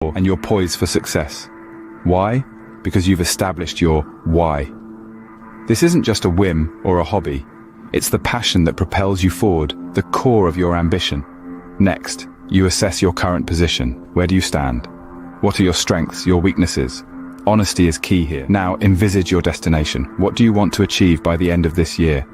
and you're poised for success. Why? Because you've established your why. This isn't just a whim or a hobby. It's the passion that propels you forward, the core of your ambition. Next, you assess your current position. Where do you stand? What are your strengths, your weaknesses? Honesty is key here. Now, envisage your destination. What do you want to achieve by the end of this year?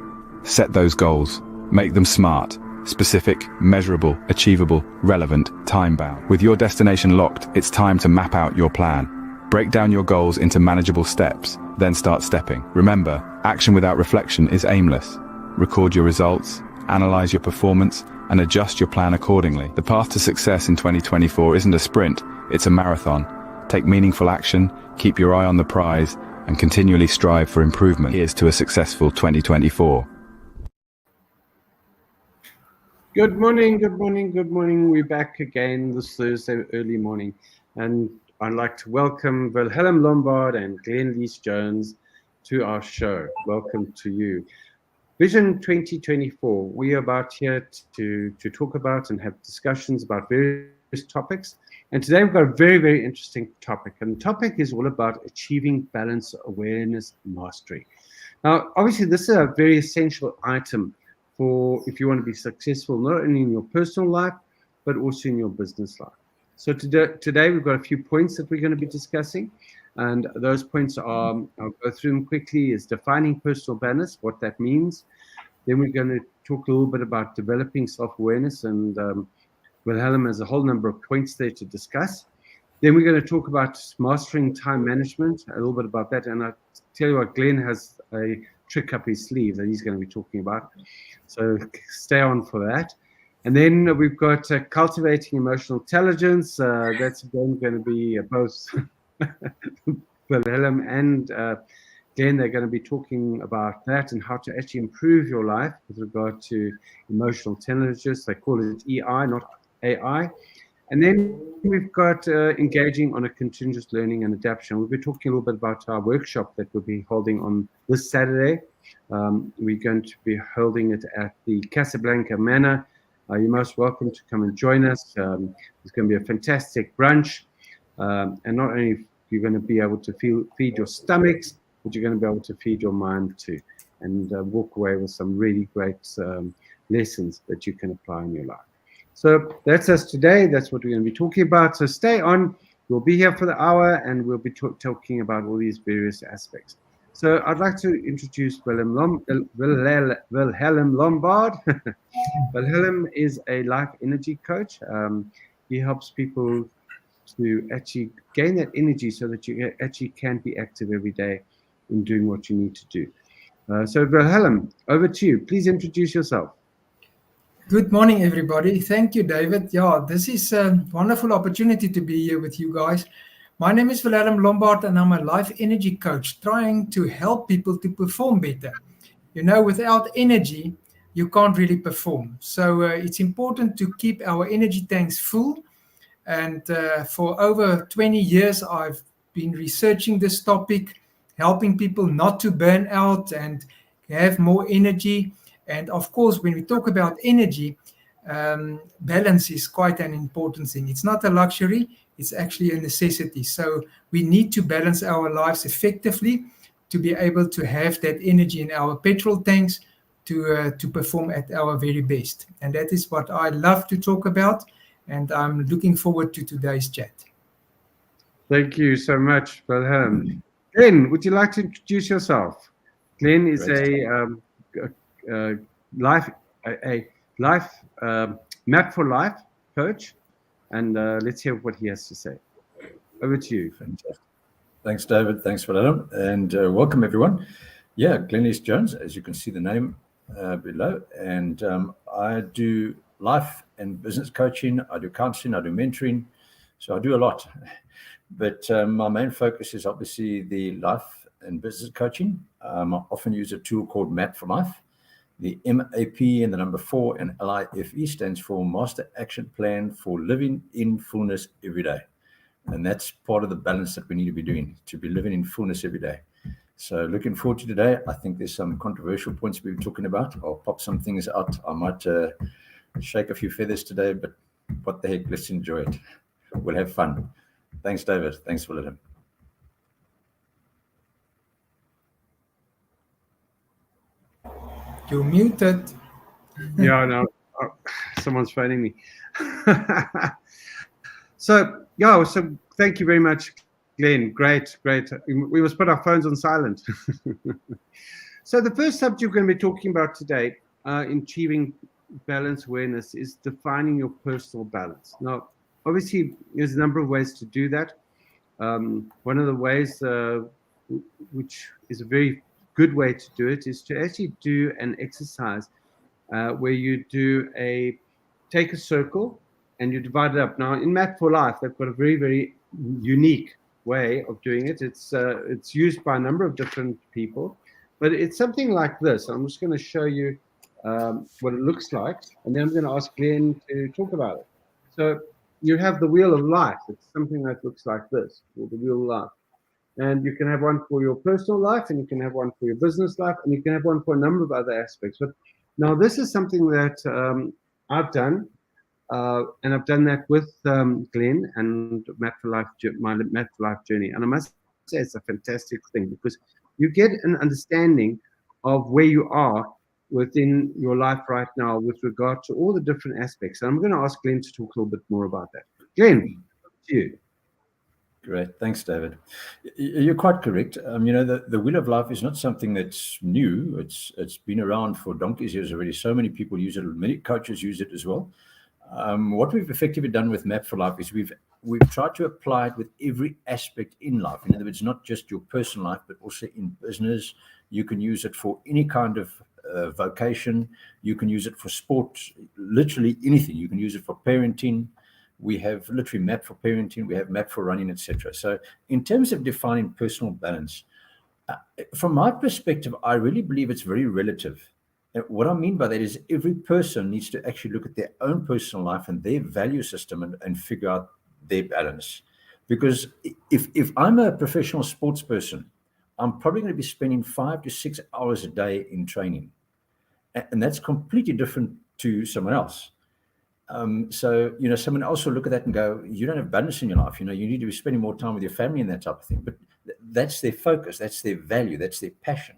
Set those goals. Make them smart, specific, measurable, achievable, relevant, time-bound. With your destination locked, it's time to map out your plan. Break down your goals into manageable steps, then start stepping. Remember, action without reflection is aimless. Record your results, analyze your performance, and adjust your plan accordingly. The path to success in 2024 isn't a sprint, it's a marathon. Take meaningful action, keep your eye on the prize, and continually strive for improvement. Here's to a successful 2024. Good morning, good morning, good morning. We're back again this Thursday early morning. And I'd like to welcome Wilhelm Lombard and Glen Leece-Jones to our show. Welcome to you. Vision 2024, we are about here to talk about and have discussions about various topics. And today we've got a very, very interesting topic. And the topic is all about achieving balance, awareness, mastery. Now, obviously, this is a very essential item for if you want to be successful, not only in your personal life, but also in your business life. So today we've got a few points that we're going to be discussing. And those points are, I'll go through them quickly, is defining personal balance, what that means. Then we're going to talk a little bit about developing self-awareness, and Wilhelm has a whole number of points there to discuss. Then we're going to talk about mastering time management, a little bit about that. And I tell you what, Glenn has a trick up his sleeve that he's going to be talking about. So stay on for that. And then we've got cultivating emotional intelligence. That's again going to be both Wilhelm and Glenn. They're going to be talking about that and how to actually improve your life with regard to emotional intelligence. They call it EI, not AI. And then we've got engaging on a continuous learning and adaptation. We'll be talking a little bit about our workshop that we'll be holding on this Saturday. We're going to be holding it at the Casablanca Manor. You're most welcome to come and join us. It's going to be a fantastic brunch. And not only you're going to be able to feed your stomachs, but you're going to be able to feed your mind too, and walk away with some really great lessons that you can apply in your life. So that's us today. That's what we're going to be talking about. So stay on. We'll be here for the hour, and we'll be talking about all these various aspects. So I'd like to introduce Wilhelm Lombard. Wilhelm is a life energy coach. He helps people to actually gain that energy so that you actually can be active every day in doing what you need to do. So Wilhelm, over to you. Please introduce yourself. Good morning, everybody. Thank you, David. Yeah, this is a wonderful opportunity to be here with you guys. My name is Wilhelm Lombard, and I'm a life energy coach trying to help people to perform better. You know, without energy, you can't really perform. So it's important to keep our energy tanks full. And for over 20 years, I've been researching this topic, helping people not to burn out and have more energy. And of course, when we talk about energy, balance is quite an important thing. It's not a luxury, it's actually a necessity. So we need to balance our lives effectively to be able to have that energy in our petrol tanks to perform at our very best. And that is what I love to talk about. And I'm looking forward to today's chat. Thank you so much, Wilhelm. Glenn, would you like to introduce yourself? Glenn is a life map for life coach, and let's hear what he has to say. Over to you. Fantastic. Thanks, David. Thanks, Wilhelm, and welcome everyone. Yeah, Glen Leece-Jones, as you can see the name below, and I do life and business coaching. I do counseling. I do mentoring. So I do a lot, but my main focus is obviously the life and business coaching. I often use a tool called Map for Life. The MAP and the number 4 and LIFE stands for Master Action Plan for Living in Fullness Every Day. And that's part of the balance that we need to be doing, to be living in fullness every day. So looking forward to today. I think there's some controversial points we've been talking about. I'll pop some things out. I might shake a few feathers today, but what the heck, let's enjoy it. We'll have fun. Thanks, David. Thanks, Wilhelm. You're muted. Yeah, no, someone's phoning me. So thank you very much, Glenn. Great. We must put our phones on silent. So the first subject we're going to be talking about today, in achieving balance awareness, is defining your personal balance. Now, obviously, there's a number of ways to do that. One of the ways, which is a very good way to do it, is to actually do an exercise where you take a circle and you divide it up. Now, in Map for Life, they've got a very, very unique way of doing it. It's used by a number of different people, but it's something like this. I'm just going to show you what it looks like, and then I'm going to ask Glenn to talk about it. So you have the wheel of life. It's something that looks like this, or the wheel of life. And you can have one for your personal life, and you can have one for your business life, and you can have one for a number of other aspects. But now this is something that I've done, and I've done that with Glenn and my Map for Life journey. And I must say it's a fantastic thing, because you get an understanding of where you are within your life right now with regard to all the different aspects. And I'm going to ask Glenn to talk a little bit more about that. Glenn, to you. Great. Thanks, David. You're quite correct. The Wheel of Life is not something that's new. It's been around for donkey's years already. So many people use it. Many coaches use it as well. What we've effectively done with Map for Life is we've tried to apply it with every aspect in life. In other words, not just your personal life, but also in business. You can use it for any kind of vocation. You can use it for sport, literally anything. You can use it for parenting. We have literally Map for parenting. We have Map for running, etc. So in terms of defining personal balance, from my perspective, I really believe it's very relative. What I mean by that is every person needs to actually look at their own personal life and their value system and figure out their balance. Because if I'm a professional sports person, I'm probably going to be spending 5 to 6 hours a day in training. And that's completely different to someone else. So someone else will look at that and go, you don't have balance in your life. You need to be spending more time with your family and that type of thing. But that's their focus. That's their value. That's their passion.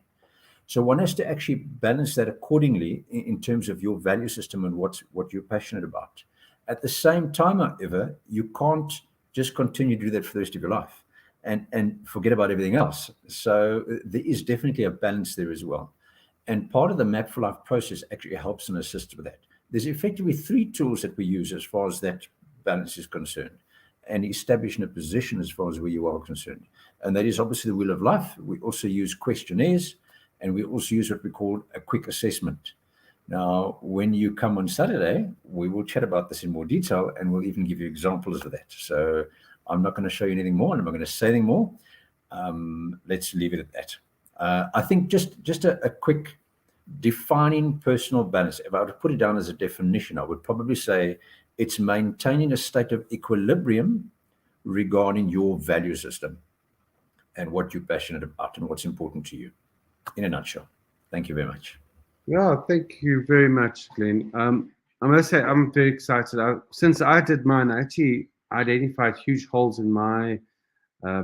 So one has to actually balance that accordingly in terms of your value system and what you're passionate about. At the same time, however, you can't just continue to do that for the rest of your life and forget about everything else. So there is definitely a balance there as well. And part of the Map for Life process actually helps and assists with that. There's effectively 3 tools that we use as far as that balance is concerned, and establishing a position as far as where you are concerned. And that is obviously the Wheel of Life. We also use questionnaires, and we also use what we call a quick assessment. Now, when you come on Saturday, we will chat about this in more detail, and we'll even give you examples of that. So I'm not going to show you anything more, and I'm not going to say anything more. Let's leave it at that. I think just a quick defining personal balance. If I were to put it down as a definition, I would probably say it's maintaining a state of equilibrium regarding your value system and what you're passionate about and what's important to you, in a nutshell. Thank you very much. Yeah, thank you very much, Glenn. I must say I'm very excited. Since I did mine, I actually identified huge holes in my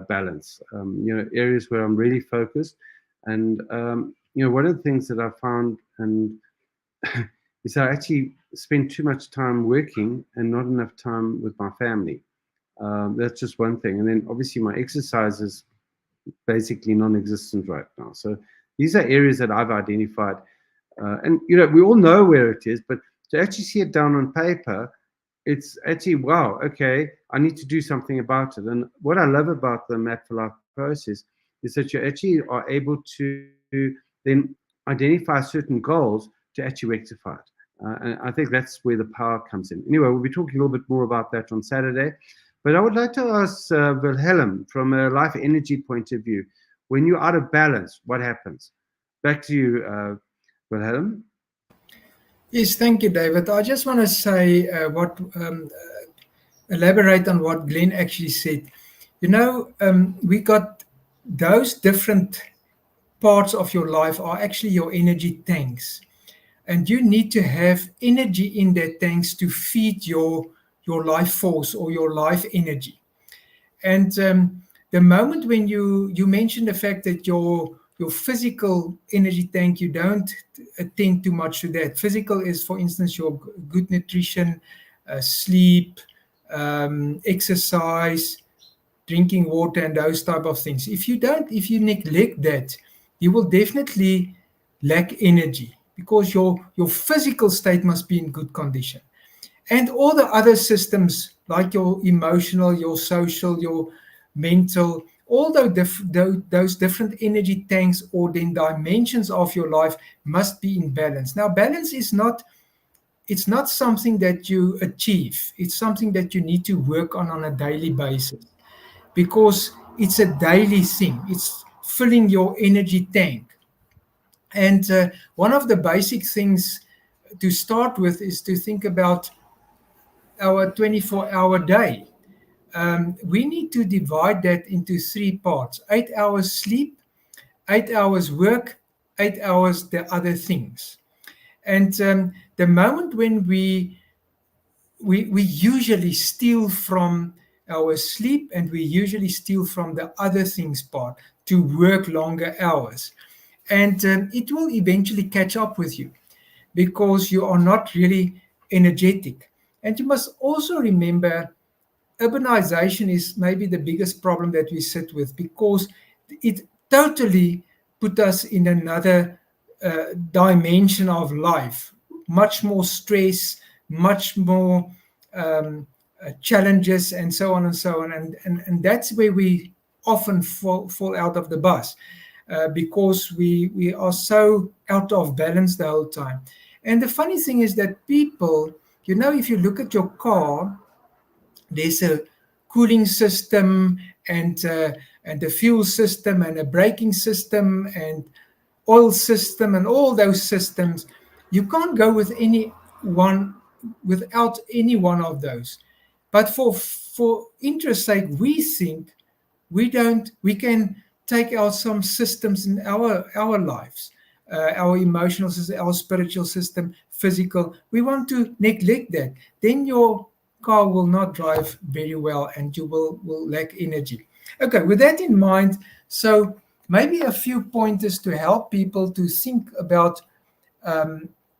balance. Areas where I'm really focused, and one of the things that I found is I actually spend too much time working and not enough time with my family. That's just one thing. And then obviously my exercise is basically non-existent right now. So these are areas that I've identified. And we all know where it is, but to actually see it down on paper, it's actually, wow, okay, I need to do something about it. And what I love about the Map for Life process is that you actually are able to then identify certain goals to actually rectify it. And I think that's where the power comes in. Anyway, we'll be talking a little bit more about that on Saturday. But I would like to ask Wilhelm, from a life energy point of view, when you're out of balance, what happens? Back to you, Wilhelm. Yes, thank you, David. I just want to say elaborate on what Glenn actually said. We got those different parts of your life are actually your energy tanks. And you need to have energy in that tanks to feed your life force or your life energy. And the moment when you mentioned the fact that your physical energy tank, you don't attend too much to that. Physical is, for instance, your good nutrition, sleep, exercise, drinking water, and those type of things. If you neglect that, you will definitely lack energy, because your physical state must be in good condition. And all the other systems, like your emotional, your social, your mental, all those different energy tanks or then dimensions of your life must be in balance. Now, balance is it's not something that you achieve. It's something that you need to work on a daily basis, because it's a daily thing. It's filling your energy tank. And one of the basic things to start with is to think about our 24-hour day. We need to divide that into 3 parts: 8 hours sleep, 8 hours work, 8 hours the other things. And the moment when we usually steal from our sleep, and we usually steal from the other things part to work longer hours. And it will eventually catch up with you, because you are not really energetic. And you must also remember, urbanization is maybe the biggest problem that we sit with, because it totally put us in another dimension of life. Much more stress, much more challenges, and so on and so on. And that's where we often fall out of the bus, because we are so out of balance the whole time. And the funny thing is that people, if you look at your car, there's a cooling system and a fuel system and a braking system and oil system and all those systems. You can't go with without any one of those. But for interest sake, we think we can take out some systems in our lives, our emotional system, our spiritual system, physical. We want to neglect that. Then your car will not drive very well, and you will lack energy. Okay, with that in mind, so maybe a few pointers to help people to think about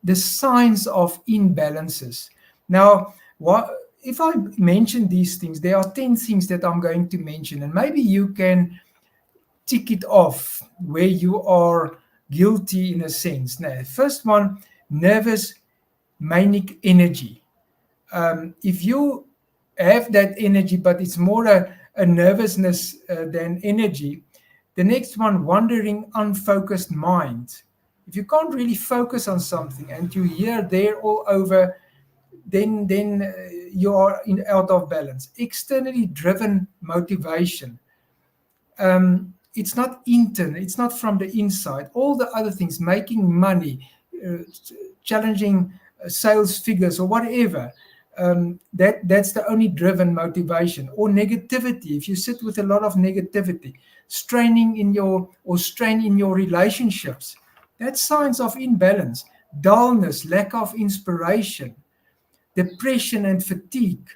the signs of imbalances. Now, if I mention these things, there are 10 things that I'm going to mention, and maybe you can tick it off where you are guilty in a sense. Now, first one, nervous manic energy. If you have that energy, but it's more a nervousness than energy. The next one, wandering, unfocused mind. If you can't really focus on something and you here, there, all over, then you are out of balance. Externally driven motivation. It's not internal. It's not from the inside. All the other things, making money, challenging sales figures or whatever. That's the only driven motivation. Or negativity. If you sit with a lot of negativity, strain in your relationships, that's signs of imbalance. Dullness, lack of inspiration, depression and fatigue,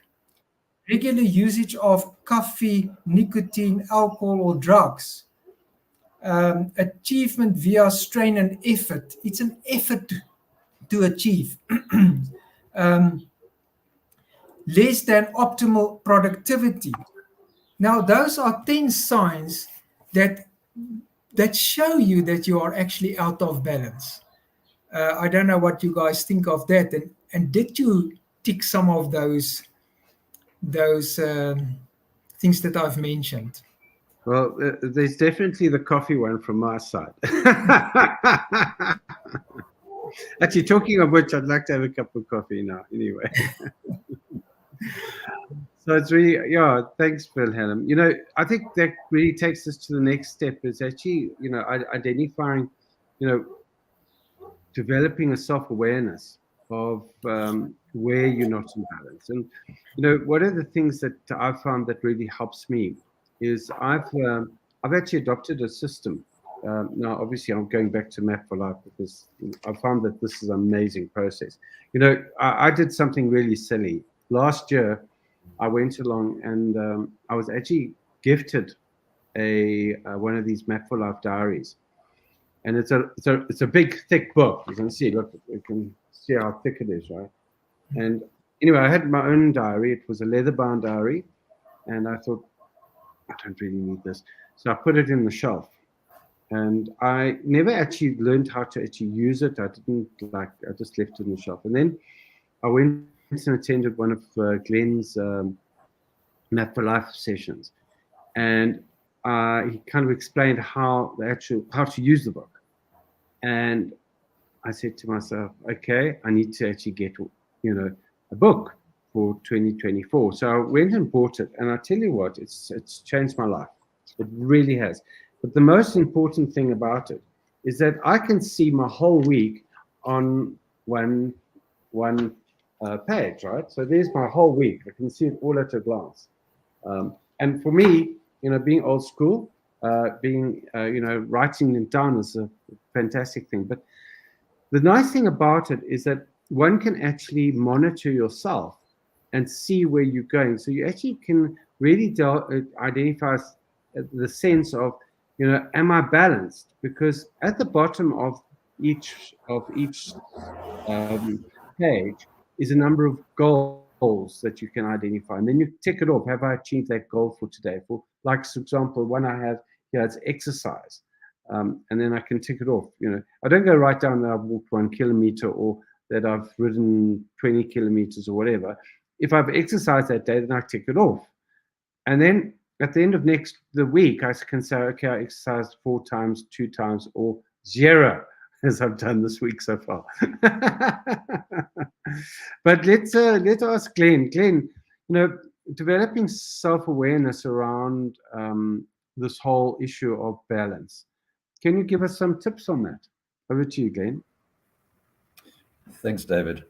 regular usage of coffee, nicotine, alcohol or drugs, achievement via strain and effort. It's an effort to achieve. Less than optimal productivity. Now, those are 10 signs that show you that you are actually out of balance. I don't know what you guys think of that, and did you tick some of those things that I've mentioned? Well, there's definitely the coffee one from my side. Actually, talking of which, I'd like to have a cup of coffee now. Anyway. So it's really, thanks, Wilhelm. I think that really takes us to the next step, is actually, identifying, developing a self-awareness of where you're not in balance. And, one of the things that I've found that really helps me is I've actually adopted a system. Now, obviously, I'm going back to Map for Life because I found that this is an amazing process. I did something really silly. Last year, I went along and I was actually gifted one of these Map for Life diaries, and it's a big thick book. You can see, look, you can see how thick it is, right? And anyway, I had my own diary. It was a leather-bound diary, and I thought, I don't really need this, so I put it in the shelf. And I never actually learned how to actually use it. I just left it in the shelf. And then I went and attended one of Glen's Map for Life sessions, and he kind of explained how to use the book. And I said to myself, okay, I need to actually get a book for 2024. So I went and bought it, and I tell you what, it's changed my life. It really has. But the most important thing about it is that I can see my whole week on one page, right? So there's my whole week. I can see it all at a glance. And for me, being old school, writing them down is a fantastic thing. But the nice thing about it is that one can actually monitor yourself and see where you're going. So you actually can really identify the sense of, am I balanced? Because at the bottom of each page is a number of goals that you can identify, and then you tick it off. Have I achieved that goal for today? For example, one I have here, it's exercise, and then I can tick it off. I don't go right down that I've walked 1 kilometer or that I've ridden 20 kilometers or whatever. If I've exercised that day, then I tick it off, and then at the end of the week, I can say, okay, I exercised 4 times, 2 times, or 0, as I've done this week so far. But let's ask Glen. Glen, developing self-awareness around this whole issue of balance. Can you give us some tips on that? Over to you, Glen. Thanks, David.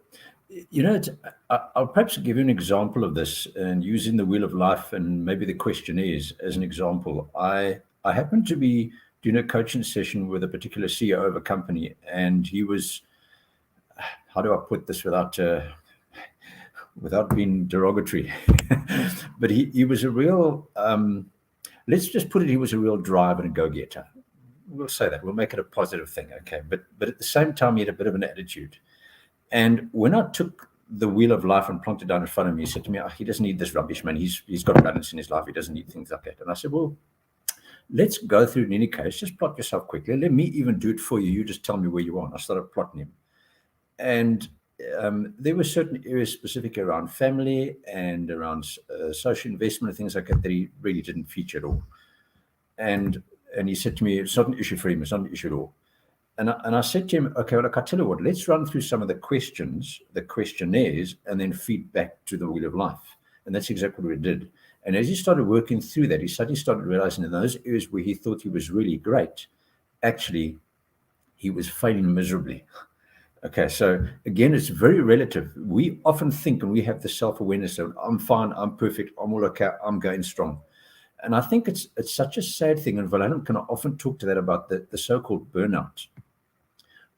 I'll perhaps give you an example of this, and using the Wheel of Life and maybe the questionnaires as an example. I happened to be doing a coaching session with a particular CEO of a company, and he was, how do I put this without being derogatory, but he was a real, let's just put it, he was a real driver and go-getter. We'll say that. We'll make it a positive thing, okay? But at the same time, he had a bit of an attitude. And when I took the Wheel of Life and plonked it down in front of me, he said to me, he doesn't need this rubbish, man. He's got balance in his life. He doesn't need things like that. And I said, well, let's go through in any case. Just plot yourself quickly. Let me even do it for you. You just tell me where you are. And I started plotting him. And there were certain areas specific around family and around social investment and things like that he really didn't feature at all. And he said to me, it's not an issue for him. It's not an issue at all. And I said to him, okay, well, I tell you what, let's run through some of the questions, the questionnaires, and then feed back to the Wheel of Life. And that's exactly what we did. And as he started working through that, he suddenly started realizing in those areas where he thought he was really great, actually, he was failing miserably. Okay, so again, it's very relative. We often think, and we have the self-awareness of, I'm fine, I'm perfect, I'm all okay, I'm going strong. And I think it's such a sad thing, and Wilhelm can often talk to that about the so-called burnout,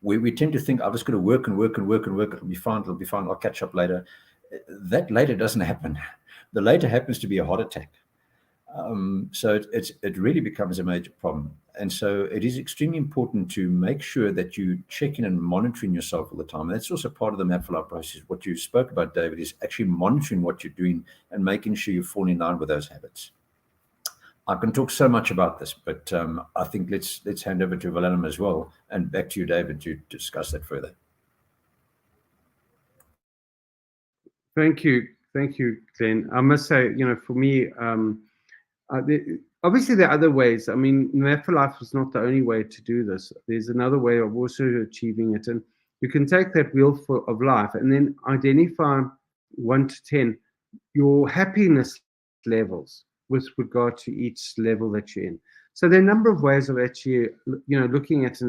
where we tend to think, I'm just going to work and work and work and work. It'll be fine. I'll catch up later. That later doesn't happen. The later happens to be a heart attack. So it really becomes a major problem. And so it is extremely important to make sure that you check in and monitoring yourself all the time. And that's also part of the Map for Life process. What you spoke about, David, is actually monitoring what you're doing and making sure you fall in line with those habits. I can talk so much about this, but I think let's hand over to Wilhelm as well, and back to you, David, to discuss that further. Thank you, Glen. I must say, for me, obviously there are other ways. I mean, Map for Life was not the only way to do this. There's another way of also achieving it, and you can take that wheel of life and then identify 1 to 10 your happiness levels with regard to each level that you're in. So there are a number of ways of actually, looking at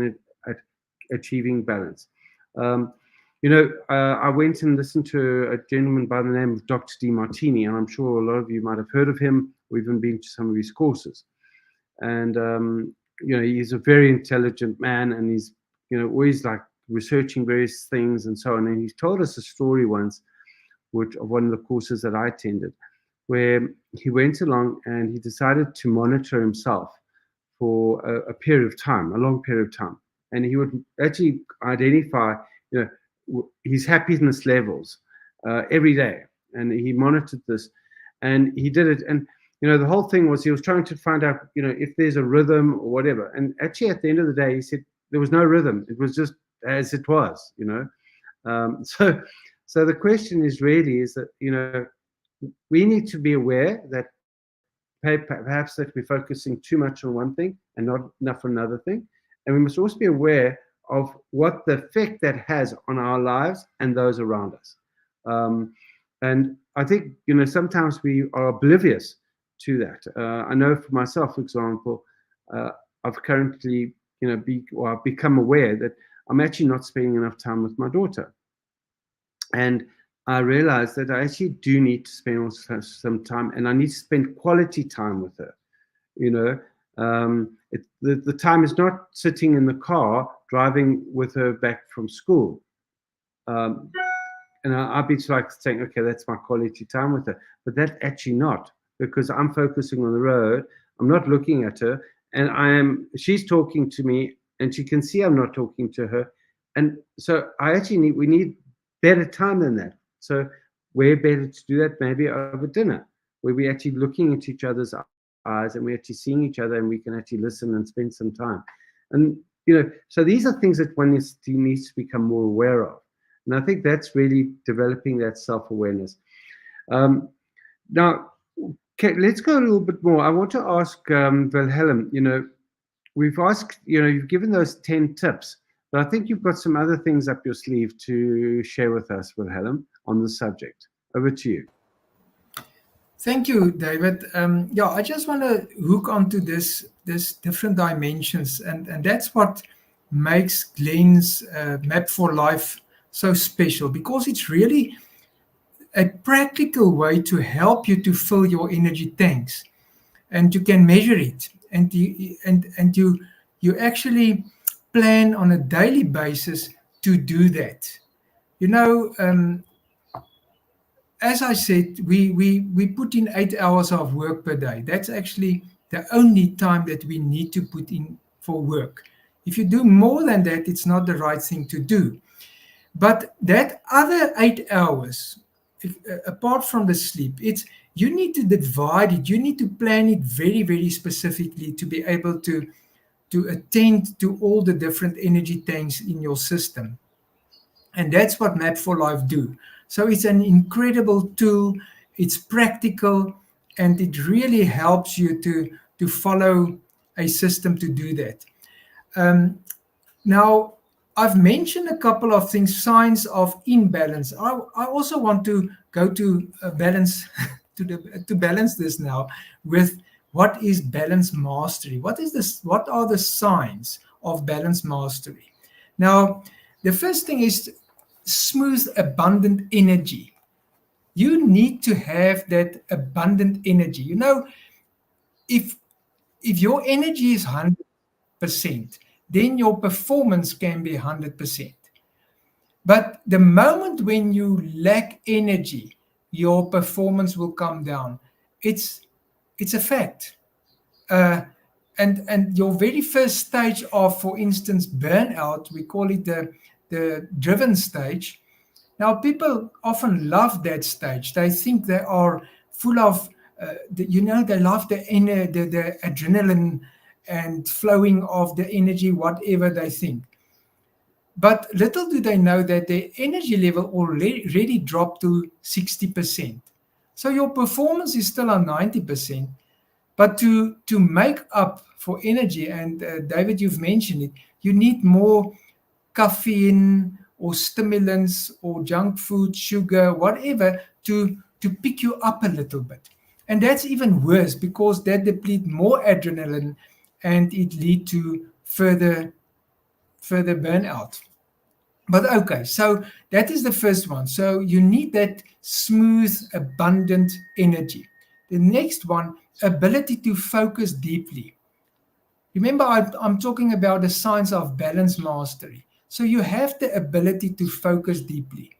achieving balance. I went and listened to a gentleman by the name of Dr. DeMartini, and I'm sure a lot of you might have heard of him or even been to some of his courses. And, he's a very intelligent man, and he's, always like researching various things and so on. And he told us a story once, of one of the courses that I attended. where he went along and he decided to monitor himself for a period of time, a long period of time. And he would actually identify, his happiness levels every day. And he monitored this, and he did it. And, the whole thing was he was trying to find out, if there's a rhythm or whatever. And actually, at the end of the day, he said there was no rhythm. It was just as it was, So the question is that, we need to be aware that perhaps that we're focusing too much on one thing and not enough on another thing. And we must also be aware of what the effect that has on our lives and those around us. And I think, sometimes we are oblivious to that. I know for myself, for example, I've currently, I've become aware that I'm actually not spending enough time with my daughter. And I realized that I actually do need to spend some time, and I need to spend quality time with her. The time is not sitting in the car driving with her back from school. And I'd be like saying, okay, that's my quality time with her. But that's actually not, because I'm focusing on the road. I'm not looking at her, and she's talking to me, and she can see I'm not talking to her. And so we need better time than that. So we're better to do that maybe over dinner, where we're actually looking into each other's eyes and we're actually seeing each other, and we can actually listen and spend some time. And, so these are things that one needs to become more aware of. And I think that's really developing that self-awareness. Now, let's go a little bit more. I want to ask Wilhelm, we've asked, you've given those 10 tips, but I think you've got some other things up your sleeve to share with us, Wilhelm, on the subject. Over to you. Thank you, David. I just want to hook onto this different dimensions, and that's what makes Glen's Map for Life so special, because it's really a practical way to help you to fill your energy tanks, and you can measure it, and you actually plan on a daily basis to do that. As I said, we put in 8 hours of work per day. That's actually the only time that we need to put in for work. If you do more than that, it's not the right thing to do. But that other 8 hours, apart from the sleep, you need to divide it. You need to plan it very, very specifically to be able to attend to all the different energy tanks in your system. And that's what Map for Life do. So it's an incredible tool. It's practical, and it really helps you to follow a system to do that. Now, I've mentioned a couple of things, signs of imbalance. I also want to go to balance to balance this now with what is balance mastery. What is this? What are the signs of balance mastery? Now, the first thing is smooth, abundant energy. You need to have that abundant energy. If your energy is 100%, then your performance can be 100%. But the moment when you lack energy, your performance will come down. It's a fact. And your very first stage of, for instance, burnout, we call it the driven stage. Now, people often love that stage. They think they are full of, they love the adrenaline and flowing of the energy, whatever they think. But little do they know that their energy level already dropped to 60%. So your performance is still on 90%. But to make up for energy, and David, you've mentioned it, you need more caffeine or stimulants or junk food, sugar, whatever, to pick you up a little bit. And that's even worse, because that depletes more adrenaline and it leads to further burnout. But okay, so that is the first one. So you need that smooth, abundant energy. The next one, ability to focus deeply. Remember, I'm talking about the science of balance mastery. So you have the ability to focus deeply.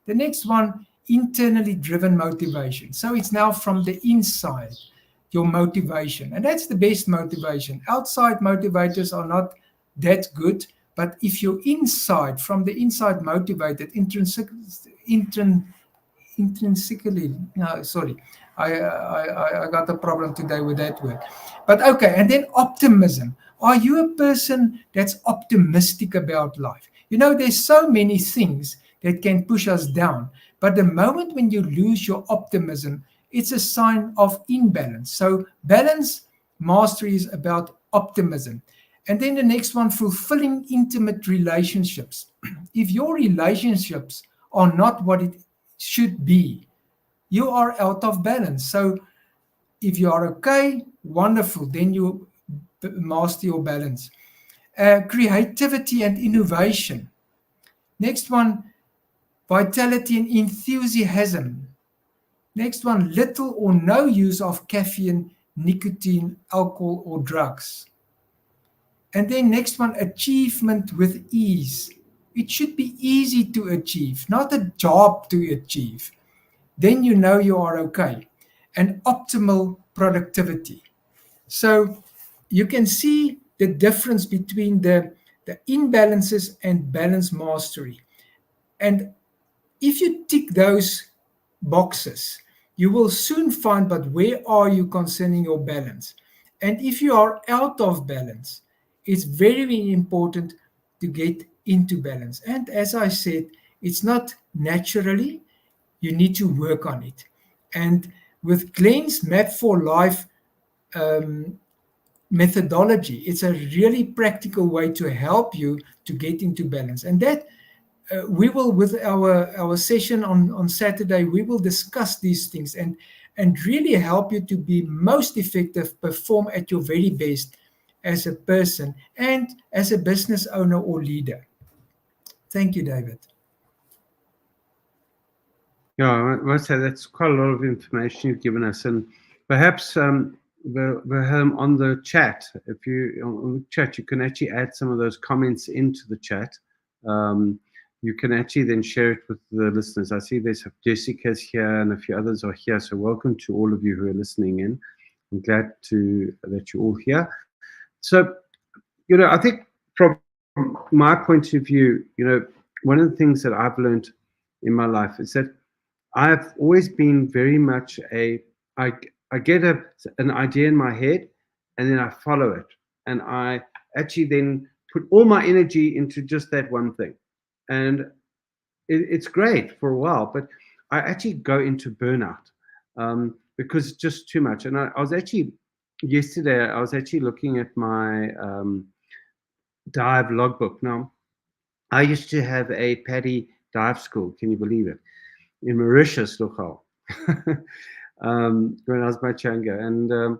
The next one, internally driven motivation. So it's now from the inside, your motivation. And that's the best motivation. Outside motivators are not that good, but if you're inside, from the inside motivated, intrinsically, no, sorry, I got a problem today with that word. But okay, and then optimism. Are you a person that's optimistic about life? You know, there's so many things that can push us down, but the moment when you lose your optimism, it's a sign of imbalance. So balance mastery is about optimism. And then the next one, fulfilling intimate relationships. If your relationships are not what it should be, you are out of balance. So if you are okay, wonderful, then you master your balance. Creativity and innovation. Next one, vitality and enthusiasm. Next one, little or no use of caffeine, nicotine, alcohol, or drugs. And then next one, achievement with ease. It should be easy to achieve, not a job to achieve. Then you know you are okay. And optimal productivity. So you can see the difference between the imbalances and balance mastery. And if you tick those boxes, you will soon find, but where are you concerning your balance? And if you are out of balance, it's very, very important to get into balance. And as I said, it's not naturally, you need to work on it. And with Glen's Map for Life methodology, it's a really practical way to help you to get into balance. And that we will, with our session on Saturday, we will discuss these things and really help you to be most effective, perform at your very best as a person and as a business owner or leader. Thank you, David. Yeah, I must say that's quite a lot of information you've given us, and perhaps Wilhelm, on the chat, if you on the chat, you can actually add some of those comments into the chat. You can actually then share it with the listeners. I see there's Jessica's here and a few others are here, so welcome to all of you who are listening in. I'm glad that you're all here. So, you know, I think from my point of view, you know, one of the things that I've learned in my life is that I've always been very much I get an idea in my head and then I follow it. And I actually then put all my energy into just that one thing. And it's great for a while, but I actually go into burnout because it's just too much. And I was actually, yesterday, I was actually looking at my dive logbook. Now, I used to have a PADI dive school, can you believe it? In Mauritius, local, when I was much younger. And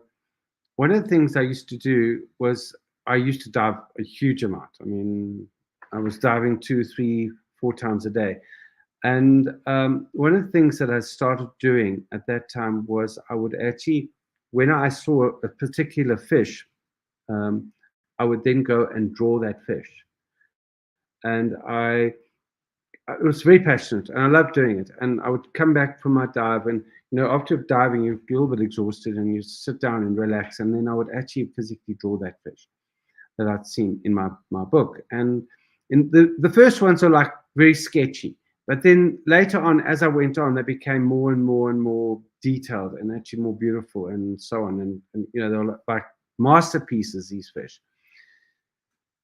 one of the things I used to do was I used to dive a huge amount. I mean, I was diving 2, 3, 4 times a day. And one of the things that I started doing at that time was I would actually, when I saw a particular fish, I would then go and draw that fish. And I was very passionate and I loved doing it. And I would come back from my dive and, you know, after diving, you're a little bit exhausted and you sit down and relax. And then I would actually physically draw that fish that I'd seen in my book. And in the first ones are like very sketchy. But then later on, as I went on, they became more and more and more detailed and actually more beautiful and so on. And you know, they were like masterpieces, these fish.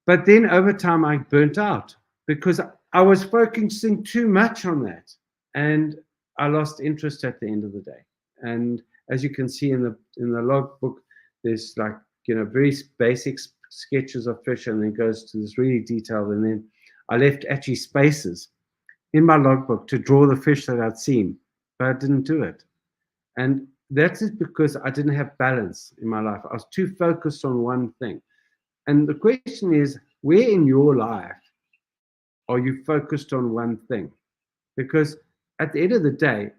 But then over time, I burnt out because I was focusing too much on that. And I lost interest at the end of the day. And as you can see in the logbook, there's like, you know, very basic sketches of fish, and then goes to this really detailed. And then I left actually spaces in my logbook to draw the fish that I'd seen, but I didn't do it. And that is because I didn't have balance in my life. I was too focused on one thing. And the question is, where in your life are you focused on one thing? Because at the end of the day,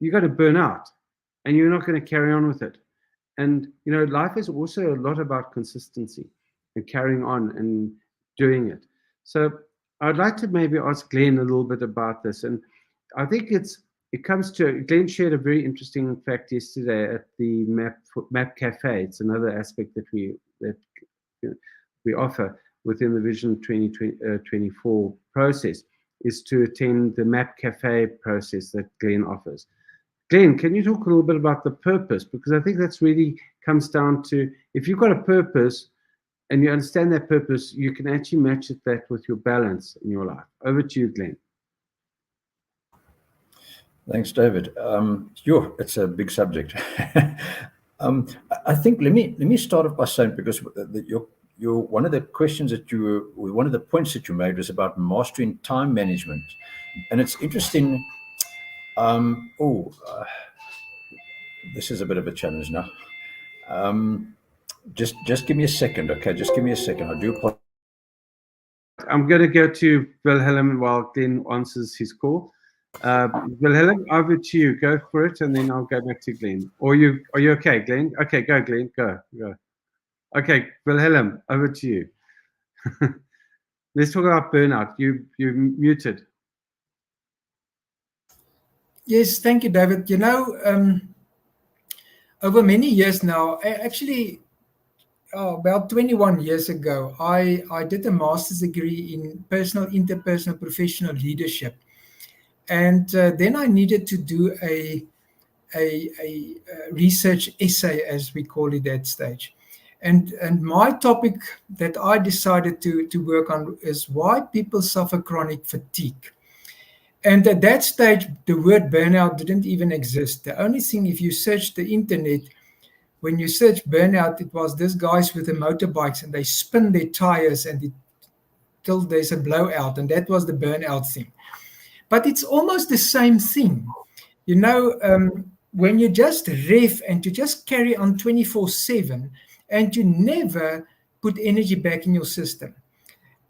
you're going to burn out and you're not going to carry on with it. And, you know, life is also a lot about consistency and carrying on and doing it. So I'd like to maybe ask Glen a little bit about this. And I think it's it comes to, Glenn shared a very interesting fact yesterday at the Map Cafe. It's another aspect that we offer within the Vision 2024 process, is to attend the Map Cafe process that Glenn offers. Glenn, can you talk a little bit about the purpose? Because I think that's really comes down to, if you've got a purpose and you understand that purpose, you can actually match that with your balance in your life. Over to you, Glenn. Thanks, David. Sure, it's a big subject. I think let me start off by saying, because your one of the questions that one of the points that you made was about mastering time management, and it's interesting. This is a bit of a challenge now. Just give me a second, okay? Just give me a second. I do apologize. I'm going to go to Wilhelm while Glenn answers his call. Wilhelm, over to you. Go for it, and then I'll go back to Glenn. Are you okay, Glenn? Okay, go, Glenn. Go. Okay, Wilhelm, over to you. Let's talk about burnout. You're muted. Yes, thank you, David. You know, over many years now, actually, about 21 years ago, I did a master's degree in interpersonal, professional leadership. And then I needed to do a research essay, as we call it at that stage. And my topic that I decided to work on is why people suffer chronic fatigue. And at that stage, the word burnout didn't even exist. The only thing, if you search the internet, when you search burnout, it was these guys with the motorbikes and they spin their tires till there's a blowout. And that was the burnout thing. But it's almost the same thing. You know, when you just rev and you just carry on 24/7 and you never put energy back in your system,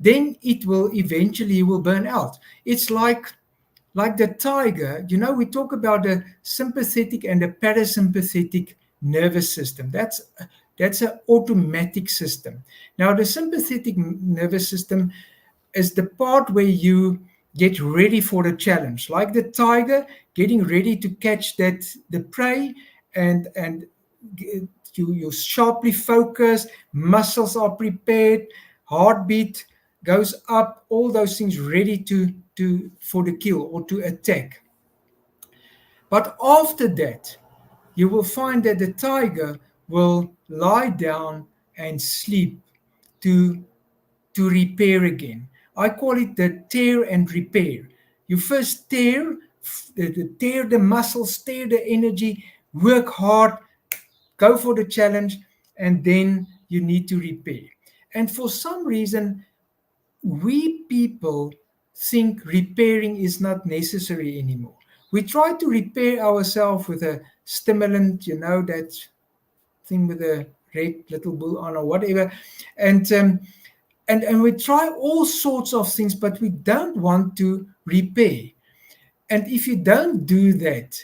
then it will eventually you will burn out. It's like the tiger. You know, we talk about the sympathetic and the parasympathetic nervous system. That's an automatic system. Now, the sympathetic nervous system is the part where you get ready for the challenge, like the tiger getting ready to catch the prey, and you sharply focus, muscles are prepared, heartbeat goes up, all those things ready for the kill or to attack. But after that, you will find that the tiger will lie down and sleep to repair again. I call it the tear and repair. You first tear the muscles, tear the energy, work hard, go for the challenge, and then you need to repair. And for some reason, we people think repairing is not necessary anymore. We try to repair ourselves with a stimulant, you know, that thing with a red little bull on or whatever. And we try all sorts of things, but we don't want to repair. And if you don't do that,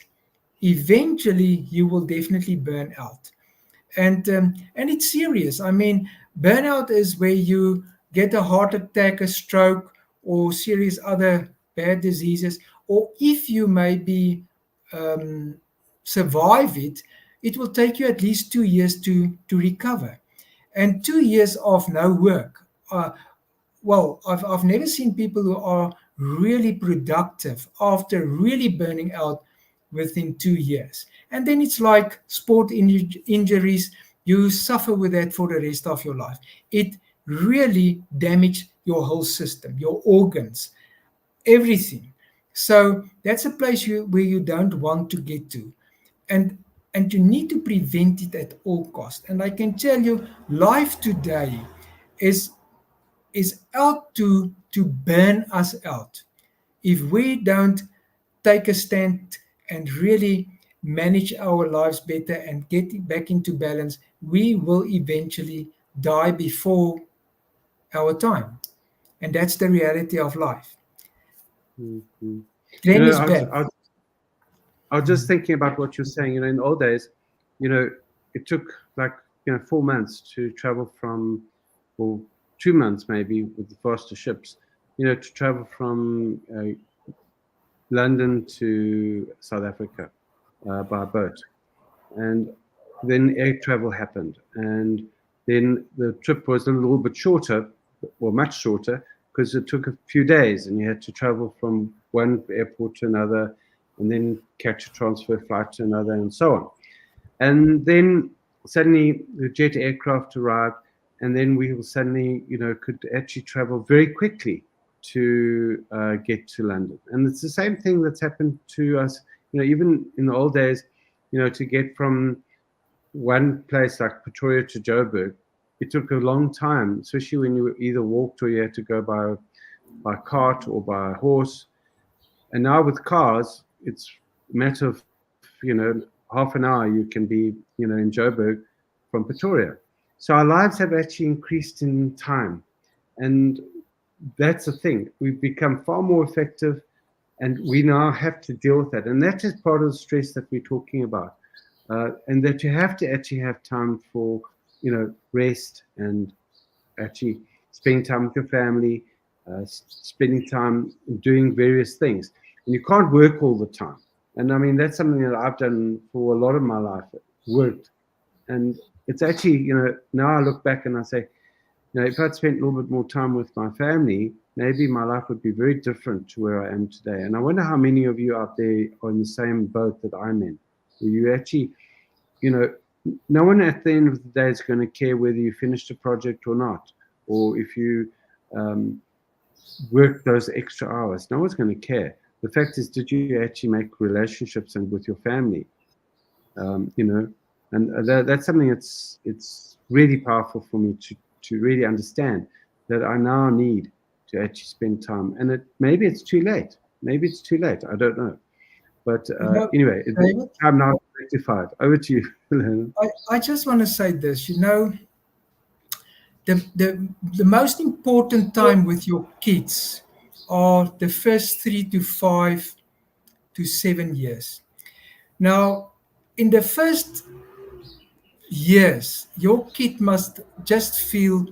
eventually you will definitely burn out. And it's serious. I mean, burnout is where you get a heart attack, a stroke, or serious other bad diseases. Or if you maybe survive it, it will take you at least 2 years to recover. And 2 years of no work. Well, I've never seen people who are really productive after really burning out within 2 years. And then it's like sport injuries. You suffer with that for the rest of your life. It really damages your whole system, your organs, everything. So that's a place where you don't want to get to. And you need to prevent it at all costs. And I can tell you, life today is out to burn us out. If we don't take a stand and really manage our lives better and get back into balance, we will eventually die before our time. And that's the reality of life. Mm-hmm. Glenn is back. I was just thinking about what you're saying. In the old days, it took 4 months to travel from, or 2 months maybe with the faster ships, to travel from London to South Africa by boat. And then air travel happened. And then the trip was a little bit shorter, or much shorter, because it took a few days and you had to travel from one airport to another and then catch a transfer flight to another and so on. And then suddenly the jet aircraft arrived, and then we suddenly, could actually travel very quickly to get to London. And it's the same thing that's happened to us, even in the old days, to get from one place like Pretoria to Joburg, it took a long time, especially when you either walked or you had to go by cart or by horse. And now with cars, it's a matter of, half an hour you can be, in Joburg from Pretoria. So our lives have actually increased in time. And that's the thing. We've become far more effective, and we now have to deal with that. And that is part of the stress that we're talking about. And that you have to actually have time for, rest and actually spending time with your family, spending time doing various things. And you can't work all the time. And I mean, that's something that I've done for a lot of my life, worked. And it's actually, now I look back and I say, if I'd spent a little bit more time with my family, maybe my life would be very different to where I am today. And I wonder how many of you out there are in the same boat that I'm in. You actually, no one at the end of the day is going to care whether you finished a project or not, or if you work those extra hours. No one's going to care. The fact is, did you actually make relationships and with your family? And that's something it's really powerful for me to really understand that I now need to actually spend time. And maybe it's too late. Maybe it's too late. I don't know. But anyway, I'm now rectified. Over to you. I just want to say this, the most important time with your kids are the first 3 to 5 to 7 years. Now, in the first years, your kid must just feel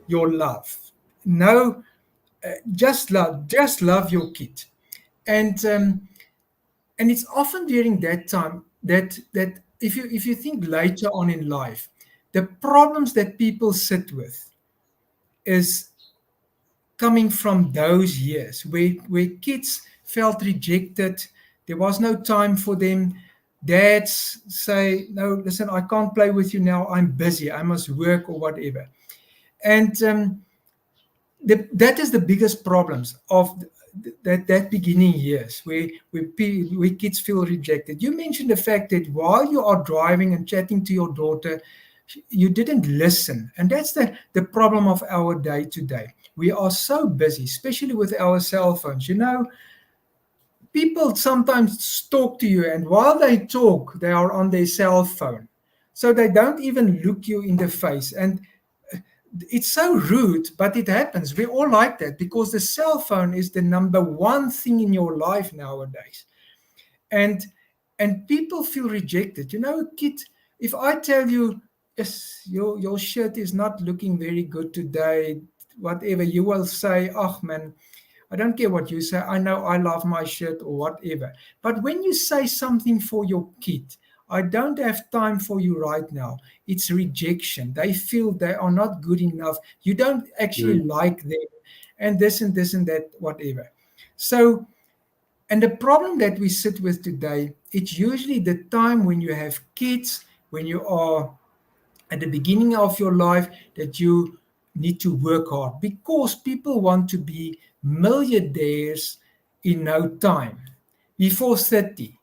your love. No, just love your kid. And it's often during that time that if you think later on in life, the problems that people sit with is coming from those years where kids felt rejected. There was no time for them. Dads say, no, listen, I can't play with you now. I'm busy. I must work or whatever. And that is the biggest problems of that beginning years where kids feel rejected. You mentioned the fact that while you are driving and chatting to your daughter, you didn't listen. And that's the problem of our day to day. We are so busy, especially with our cell phones. People sometimes talk to you, and while they talk, they are on their cell phone. So they don't even look you in the face. And it's so rude, but it happens. We all like that because the cell phone is the number one thing in your life nowadays. And people feel rejected. Kid, if I tell you, yes, your shirt is not looking very good today, whatever, you will say, oh man, I don't care what you say. I know I love my shirt or whatever. But when you say something for your kid, I don't have time for you right now, it's rejection. They feel they are not good enough. You don't actually like them, and this and that, whatever. So, and the problem that we sit with today, it's usually the time when you have kids, when you are at the beginning of your life, that you need to work hard because people want to be millionaires in no time, before 30.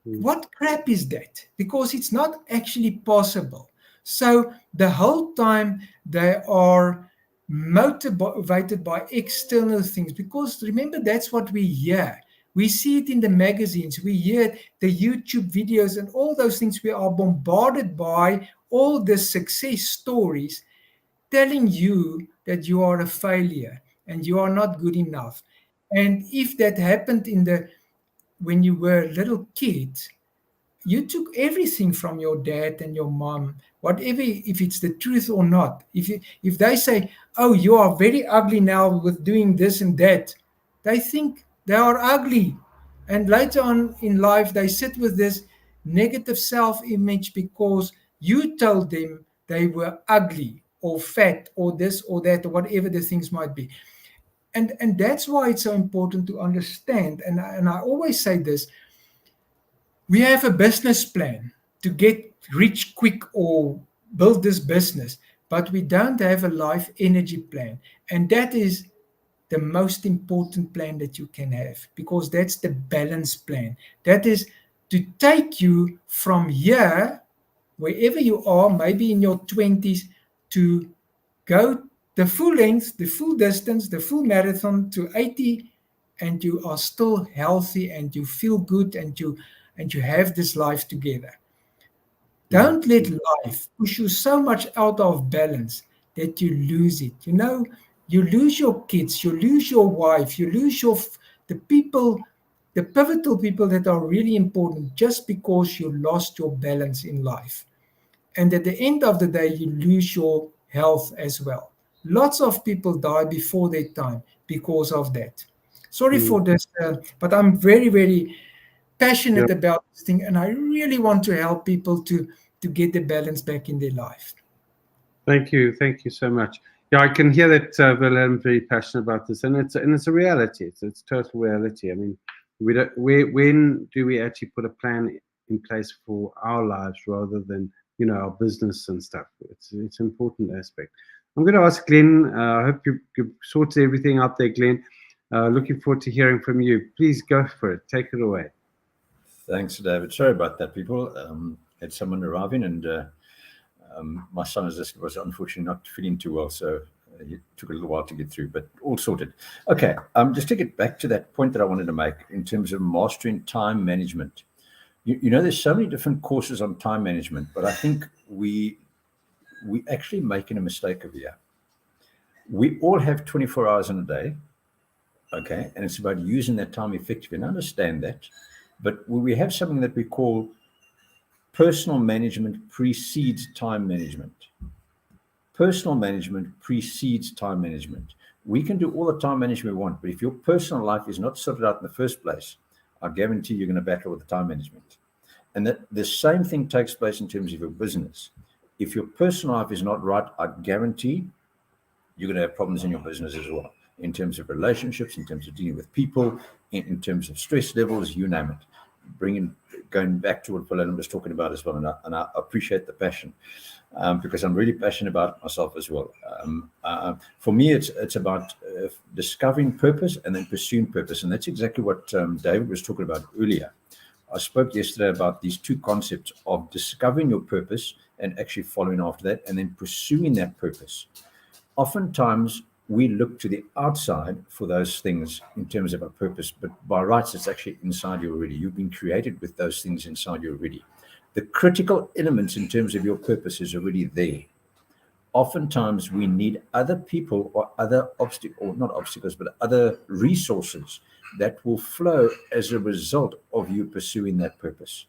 What crap is that? Because it's not actually possible. So the whole time they are motivated by external things, because remember, that's what we hear. We see it in the magazines. We hear the YouTube videos and all those things. We are bombarded by all the success stories telling you that you are a failure and you are not good enough. And if that happened when you were a little kid, you took everything from your dad and your mom, whatever, if it's the truth or not. If they say, oh, you are very ugly now with doing this and that, they think they are ugly. And later on in life, they sit with this negative self-image because you told them they were ugly or fat or this or that or whatever the things might be. And that's why it's so important to understand. And I always say this: we have a business plan to get rich quick or build this business, but we don't have a life energy plan. And that is the most important plan that you can have, because that's the balance plan. That is to take you from here, wherever you are, maybe in your 20s, to go the full length, the full distance, the full marathon to 80, and you are still healthy and you feel good and you have this life together. Don't let life push you so much out of balance that you lose it. You know, you lose your kids, you lose your wife, you lose the people, the pivotal people that are really important, just because you lost your balance in life. And at the end of the day, you lose your health as well. Lots of people die before their time because of that. Sorry for this, but I'm very, very passionate about this thing, and I really want to help people to get the balance back in their life. Thank you so much. Yeah, I can hear that Wilhelm very passionate about this, and it's a reality. It's total reality. I mean, when do we actually put a plan in place for our lives rather than our business and stuff? It's an important aspect. I'm going to ask Glen. I hope you sorted everything out there, Glen. Looking forward to hearing from you. Please go for it. Take it away. Thanks, David. Sorry about that, people. Had someone arriving, and my son was unfortunately not feeling too well, so it took a little while to get through, but all sorted. Okay, just to get back to that point that I wanted to make in terms of mastering time management. You know, there's so many different courses on time management, but I think we actually making a mistake over here. We all have 24 hours in a day, okay, and it's about using that time effectively, and I understand that. But we have something that we call personal management precedes time management. Personal management precedes time management. We can do all the time management we want, but if your personal life is not sorted out in the first place, I guarantee you're going to battle with the time management. And that the same thing takes place in terms of your business. If your personal life is not right, I guarantee you're going to have problems in your business as well, in terms of relationships, in terms of dealing with people, in terms of stress levels, you name it. Going back to what Wilhelm was talking about as well, and I appreciate the passion, because I'm really passionate about it myself as well. For me, it's about discovering purpose and then pursuing purpose, and that's exactly what David was talking about earlier. I spoke yesterday about these two concepts of discovering your purpose and actually following after that, and then pursuing that purpose. Oftentimes, we look to the outside for those things in terms of our purpose, but by rights, it's actually inside you already. You've been created with those things inside you already. The critical elements in terms of your purpose is already there. Oftentimes, we need other people or other other resources that will flow as a result of you pursuing that purpose.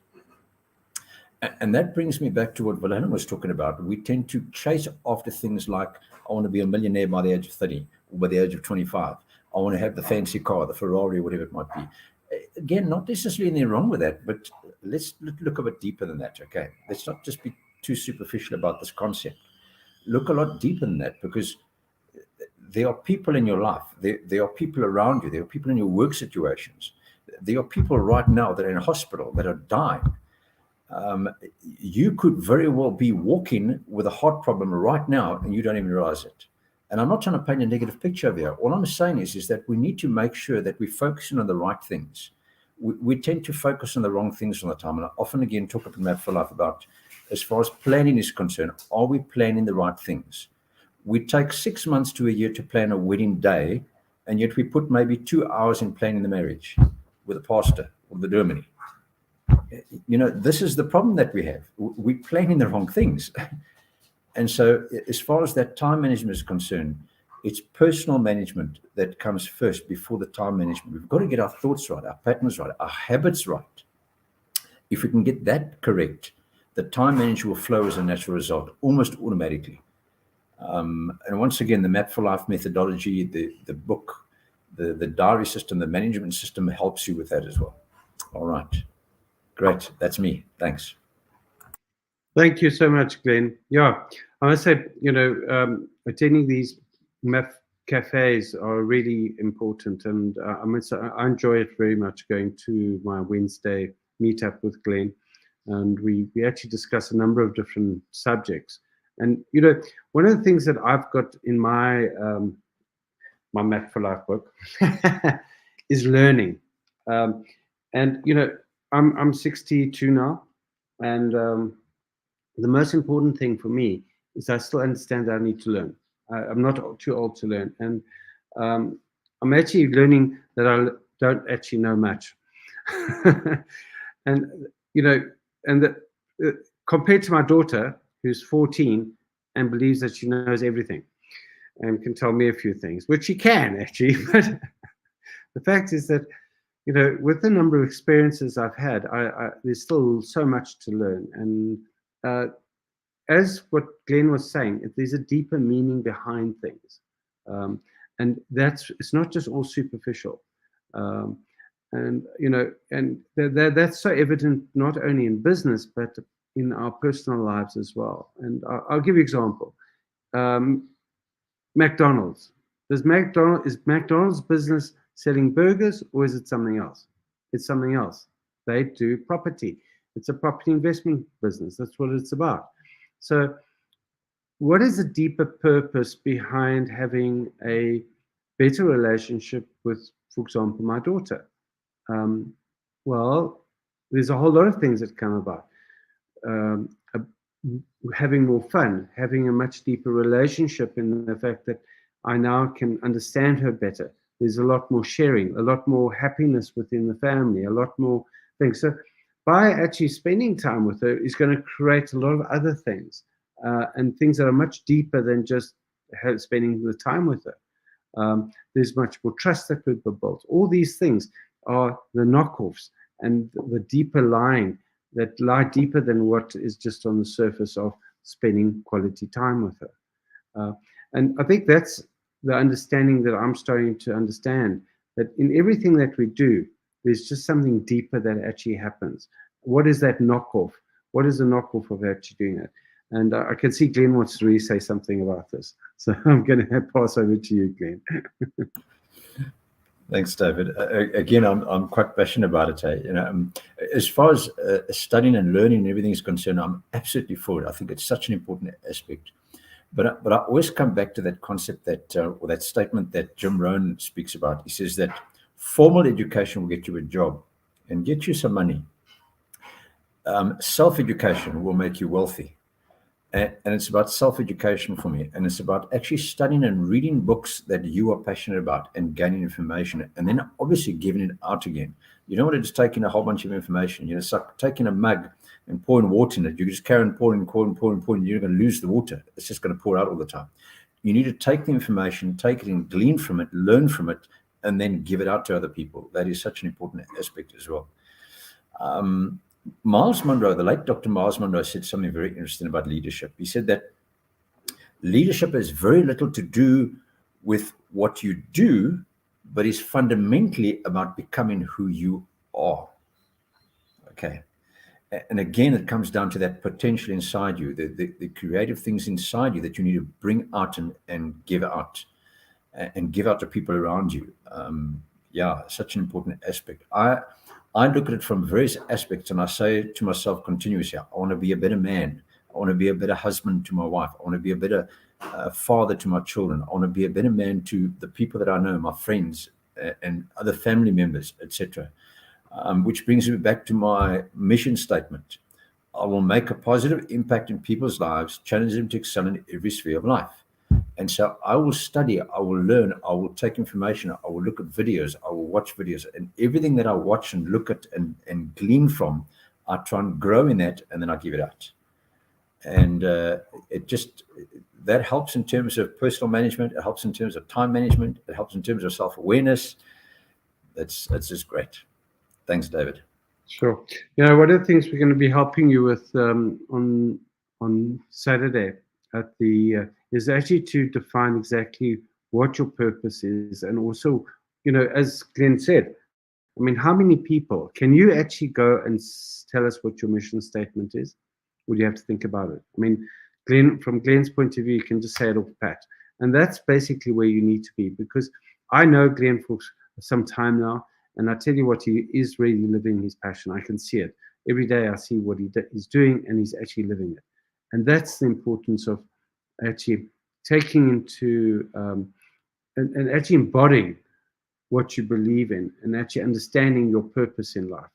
And that brings me back to what Wilhelm was talking about. We tend to chase after things like, I want to be a millionaire by the age of 30 or by the age of 25. I want to have the fancy car, the Ferrari, whatever it might be. Again, not necessarily anything wrong with that, but let's look a bit deeper than that, okay? Let's not just be too superficial about this concept. Look a lot deeper than that, because there are people in your life. There are people around you. There are people in your work situations. There are people right now that are in a hospital that are dying. You could very well be walking with a heart problem right now and you don't even realize it. And I'm not trying to paint a negative picture of here. All I'm saying is that we need to make sure that we're focusing on the right things. We tend to focus on the wrong things all the time. And I often, again, talk up in Map for Life about, as far as planning is concerned, are we planning the right things? We take 6 months to a year to plan a wedding day, and yet we put maybe 2 hours in planning the marriage with a pastor or the ceremony. You know, this is the problem that we have. We're planning the wrong things. And so as far as that time management is concerned, it's personal management that comes first before the time management. We've got to get our thoughts right, our patterns right, our habits right. If we can get that correct, the time management will flow as a natural result, almost automatically. And once again, the Map for Life methodology, the book, the diary system, the management system helps you with that as well. All right. Great. That's me. Thanks. Thank you so much, Glenn. Yeah, I must say, attending these MEF cafes are really important, and I must say, I enjoy it very much going to my Wednesday meetup with Glenn, and we actually discuss a number of different subjects. And one of the things that I've got in my my Map for Life book is learning. And I'm 62 now, and the most important thing for me is I still understand that I need to learn. I'm not too old to learn, and I'm actually learning that I don't actually know much. And compared to my daughter, who's 14 and believes that she knows everything and can tell me a few things, which she can actually, but the fact is that with the number of experiences I've had, there's still so much to learn. And as what Glenn was saying, there's a deeper meaning behind things, and it's not just all superficial. And that's so evident not only in business but in our personal lives as well. And I'll give you an example. McDonald's. Is McDonald's business selling burgers, or is it something else? It's something else. They do property. It's a property investment business. That's what it's about. So what is the deeper purpose behind having a better relationship with, for example, my daughter? Well, there's a whole lot of things that come about. Having more fun, having a much deeper relationship in the fact that I now can understand her better. There's a lot more sharing, a lot more happiness within the family, a lot more things. So by actually spending time with her is going to create a lot of other things, and things that are much deeper than just spending the time with her. There's much more trust that could be built. All these things are the knockoffs and the deeper line that lie deeper than what is just on the surface of spending quality time with her. And I think that's the understanding that I'm starting to understand, that in everything that we do, there's just something deeper that actually happens. What is that knockoff? What is the knockoff of actually doing it? And I can see Glenn wants to really say something about this. So I'm going to pass over to you, Glenn. Thanks, David. Again, I'm quite passionate about it. As far as studying and learning and everything is concerned, I'm absolutely for it. I think it's such an important aspect. But I always come back to that concept or that statement that Jim Rohn speaks about. He says that formal education will get you a job and get you some money. Self-education will make you wealthy. And it's about self-education for me. And it's about actually studying and reading books that you are passionate about and gaining information, and then obviously giving it out again. You don't want to just take in a whole bunch of information. It's like taking a mug and pouring water in it. You just carry on pouring. You're going to lose the water. It's just going to pour out all the time. You need to take the information, take it and glean from it, learn from it, and then give it out to other people. That is such an important aspect as well. Miles Monroe, the late Dr. Miles Monroe, said something very interesting about leadership. He said that leadership has very little to do with what you do, but is fundamentally about becoming who you are. Okay. And again, it comes down to that potential inside you, the creative things inside you that you need to bring out and give out to people around you. Such an important aspect. I look at it from various aspects, and I say to myself continuously, I want to be a better man. I want to be a better husband to my wife. I want to be a better father to my children. I want to be a better man to the people that I know, my friends and other family members, etc. Which brings me back to my mission statement. I will make a positive impact in people's lives, challenge them to excel in every sphere of life. And so I will study, I will learn, I will take information, I will look at videos, I will watch videos, and everything that I watch and look at and glean from, I try and grow in that, and then I give it out. And that helps in terms of personal management, it helps in terms of time management, it helps in terms of self-awareness. That's just great. Thanks, David. Sure. One of the things we're going to be helping you with on Saturday at the is actually to define exactly what your purpose is, and also, as Glenn said, I mean, how many people can you actually go and tell us what your mission statement is? Or do you have to think about it? I mean, from Glen's point of view, you can just say it off pat. And that's basically where you need to be, because I know Glen for some time now, and I tell you what, he is really living his passion. I can see it. Every day I see what he's doing, and he's actually living it. And that's the importance of actually taking into and actually embodying what you believe in, and actually understanding your purpose in life.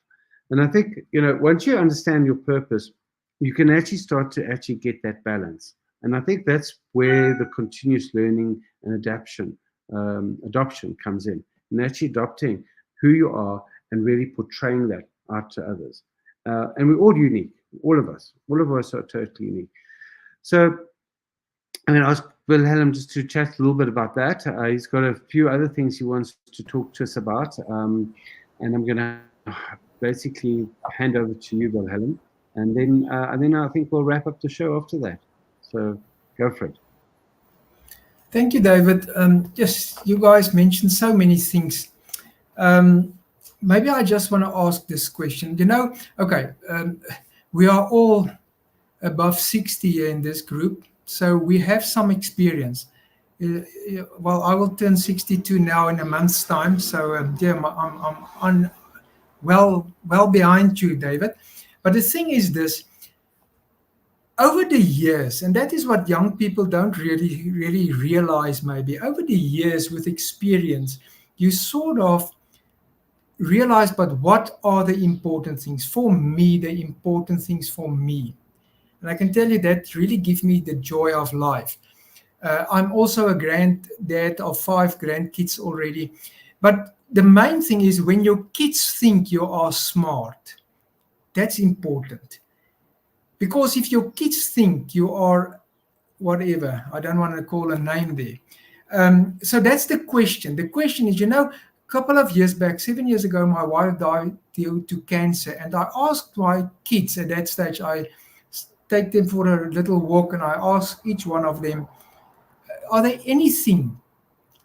And I think, once you understand your purpose, you can actually start to actually get that balance. And I think that's where the continuous learning and adoption comes in, and actually adopting who you are and really portraying that out to others. And we're all unique, all of us are totally unique. So I'm going to ask Wilhelm just to chat a little bit about that. He's got a few other things he wants to talk to us about. And I'm going to basically hand over to you, Wilhelm. And then I think we'll wrap up the show after that. So go for it. Thank you, David. Yes, you guys mentioned so many things. Maybe I just want to ask this question. We are all above 60 here in this group, so we have some experience. Well, I will turn 62 now in a month's time, so I'm well behind you, David. But the thing is this: over the years, and that is what young people don't really realize, maybe over the years with experience, you sort of realize, but what are the important things for me, the important things for me? And I can tell you that really gives me the joy of life. I'm also a granddad of 5 grandkids already. But the main thing is when your kids think you are smart, that's important. Because if your kids think you are whatever, I don't want to call a name there. So that's the question. The question is, a couple of years back, 7 years ago, my wife died due to cancer. And I asked my kids at that stage, I take them for a little walk, and I ask each one of them, are there anything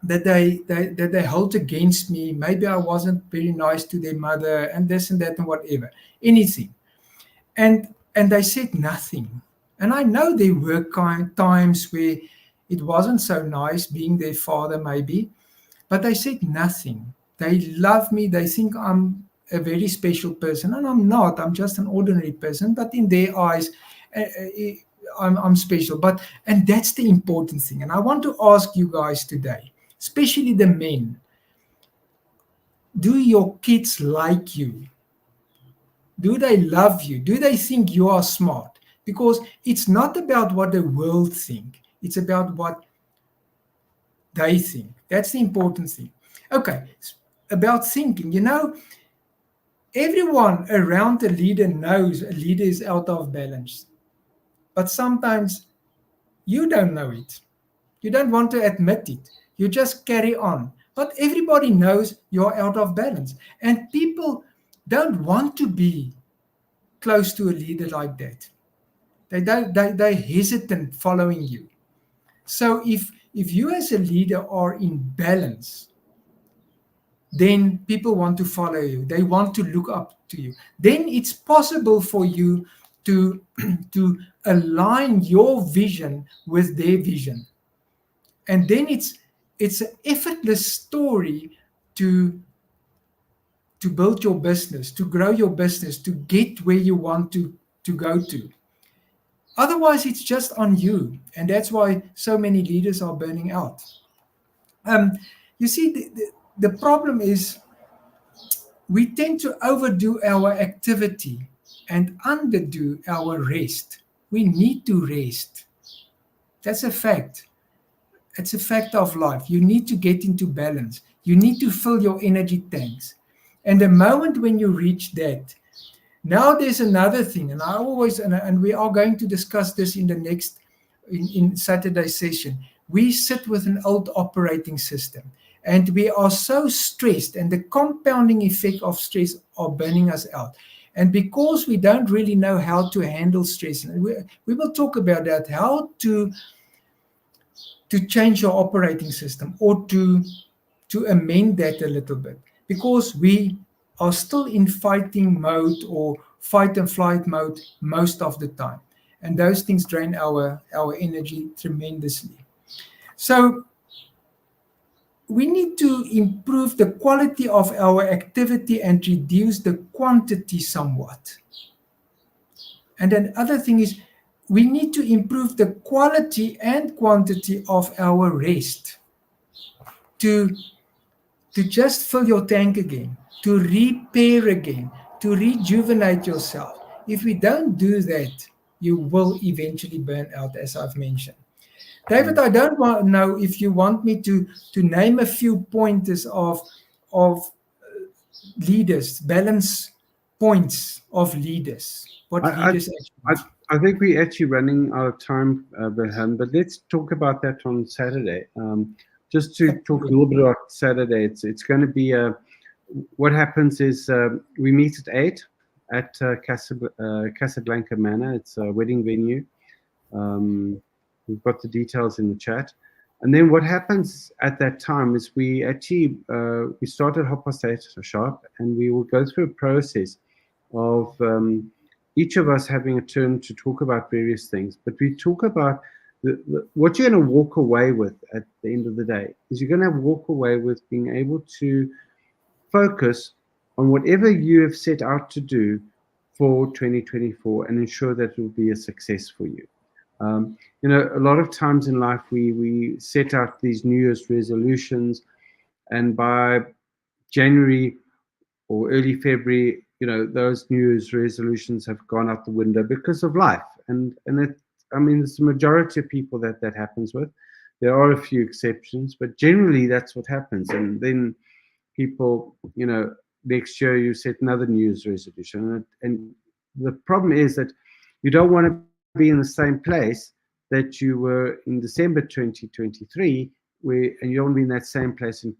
that they hold against me? Maybe I wasn't very nice to their mother, and this and that and whatever, anything. And they said nothing. And I know there were times where it wasn't so nice being their father, maybe, but they said nothing. They love me. They think I'm a very special person, and I'm not. I'm just an ordinary person, but in their eyes, I'm special. And that's the important thing. And I want to ask you guys today, especially the men, do your kids like you? Do they love you? Do they think you are smart? Because it's not about what the world thinks. It's about what they think. That's the important thing. Okay, about thinking. Everyone around a leader knows a leader is out of balance. But sometimes you don't know it. You don't want to admit it. You just carry on. But everybody knows you're out of balance. And people don't want to be close to a leader like that. They're hesitant following you. So if you as a leader are in balance, then people want to follow you. They want to look up to you. Then it's possible for you to align your vision with their vision. And then it's an effortless story to build your business, to grow your business, to get where you want to go to. Otherwise, it's just on you. And that's why so many leaders are burning out. You see, the problem is we tend to overdo our activity and underdo our rest. We need to rest. That's a fact. It's a fact of life. You need to get into balance. You need to fill your energy tanks. And the moment when you reach that, now there's another thing, and I always, and we are going to discuss this in the next, in Saturday's session. We sit with an old operating system, and we are so stressed, and the compounding effect of stress are burning us out. And because we don't really know how to handle stress, and we will talk about that, how to change your operating system or to amend that a little bit, because we are still in fighting mode or fight and flight mode most of the time. And those things drain our energy tremendously. So we need to improve the quality of our activity and reduce the quantity somewhat. And then other thing is, we need to improve the quality and quantity of our rest to just fill your tank again, to repair again, to rejuvenate yourself. If we don't do that, you will eventually burn out, as I've mentioned. David, I don't know if you want me to name a few pointers of leaders, balance points of leaders. What leaders actually. I think we're actually running out of time, Wilhelm, but let's talk about that on Saturday. Just to talk a little bit about Saturday, it's going to be what happens is we meet at 8 at Casablanca Manor. It's a wedding venue. We've got the details in the chat. And then what happens at that time is we actually we start at 8:30 sharp, and we will go through a process of each of us having a turn to talk about various things. But we talk about what you're going to walk away with at the end of the day is you're going to walk away with being able to focus on whatever you have set out to do for 2024 and ensure that it will be a success for you. You know, a lot of times in life we set out these New Year's resolutions, and by January or early February, you know, those New Year's resolutions have gone out the window because of life. And it, I mean, it's the majority of people that happens with. There are a few exceptions, but generally that's what happens. And then people, you know, next year you set another New Year's resolution. And the problem is that you don't want to be in the same place that you were in December 2023, and you don't want to be in that same place in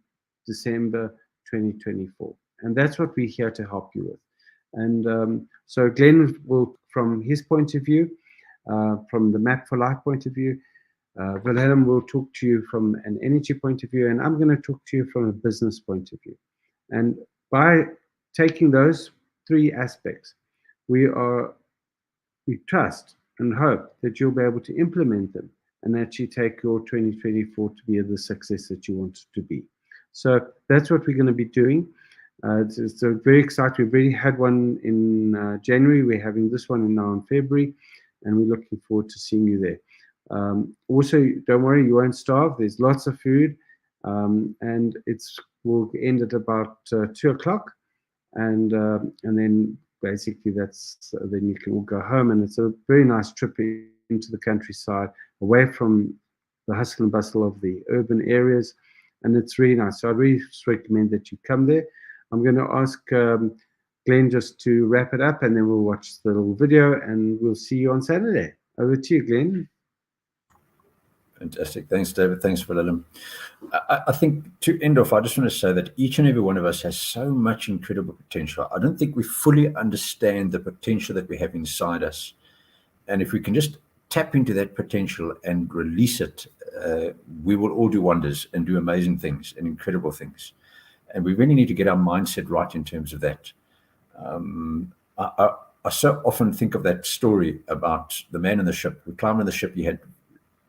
December 2024. And that's what we're here to help you with. And so Glen will, from his point of view, from the Map for Life point of view, Wilhelm will talk to you from an energy point of view, and I'm going to talk to you from a business point of view. And by taking those three aspects, we trust and hope that you'll be able to implement them and actually take your 2024 to be the success that you want it to be. So that's what we're going to be doing. It's very exciting. We've already had one in January. We're having this one now in February, and we're looking forward to seeing you there. Also, don't worry, you won't starve. There's lots of food, and will end at about 2 o'clock, and then basically then you can all go home, and it's a very nice trip into the countryside, away from the hustle and bustle of the urban areas, and it's really nice. So I really recommend that you come there. I'm going to ask Glen just to wrap it up, and then we'll watch the little video, and we'll see you on Saturday. Over to you, Glen. Fantastic. Thanks, David. Thanks, Wilhelm. I think to end off, I just want to say that each and every one of us has so much incredible potential. I don't think we fully understand the potential that we have inside us. And if we can just tap into that potential and release it, we will all do wonders and do amazing things and incredible things. And we really need to get our mindset right in terms of that. I so often think of that story about the man in the ship who climbed on the ship. He had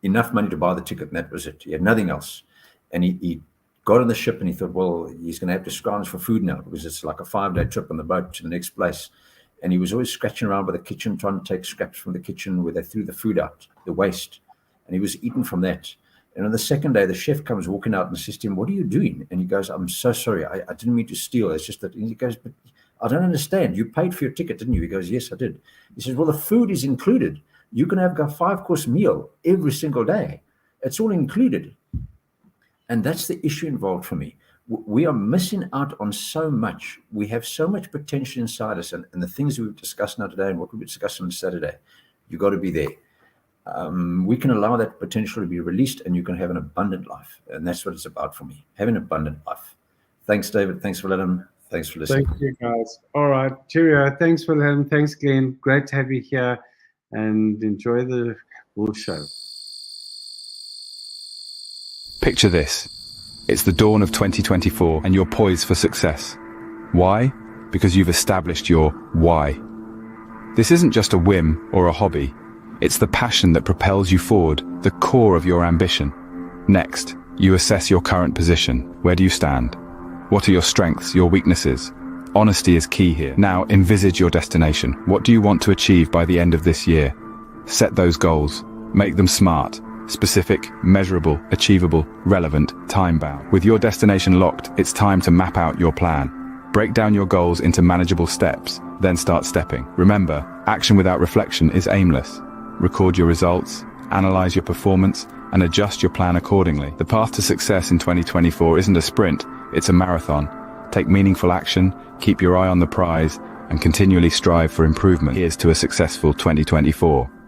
enough money to buy the ticket, and that was it. He had nothing else. And he got on the ship, and he thought, well, he's going to have to scrounge for food now, because it's like a 5-day trip on the boat to the next place. And he was always scratching around by the kitchen, trying to take scraps from the kitchen where they threw the food out, the waste. And he was eating from that. And on the second day, the chef comes walking out and says to him, what are you doing? And he goes, I'm so sorry. I didn't mean to steal. It's just that. And he goes, but I don't understand. You paid for your ticket, didn't you? He goes, yes, I did. He says, well, the food is included. You can have a 5-course meal every single day. It's all included. And that's the issue involved for me. We are missing out on so much. We have so much potential inside us, and the things we've discussed now today and what we've discussed on Saturday, you've got to be there. We can allow that potential to be released, and you can have an abundant life. And that's what it's about for me, having an abundant life. Thanks, David. Thanks, Wilhelm. Thanks for listening. Thank you, guys. All right. Cheerio. Thanks, Wilhelm. Thanks, Glen. Great to have you here, and enjoy the whole show. Picture this. It's the dawn of 2024 and you're poised for success. Why? Because you've established your why. This isn't just a whim or a hobby. It's the passion that propels you forward, the core of your ambition. Next, you assess your current position. Where do you stand? What are your strengths, your weaknesses? Honesty is key here. Now, envisage your destination. What do you want to achieve by the end of this year? Set those goals. Make them smart, specific, measurable, achievable, relevant, time-bound. With your destination locked, it's time to map out your plan. Break down your goals into manageable steps, then start stepping. Remember, action without reflection is aimless. Record your results, analyze your performance, and adjust your plan accordingly. The path to success in 2024 isn't a sprint, it's a marathon. Take meaningful action, keep your eye on the prize, and continually strive for improvement. Here's to a successful 2024.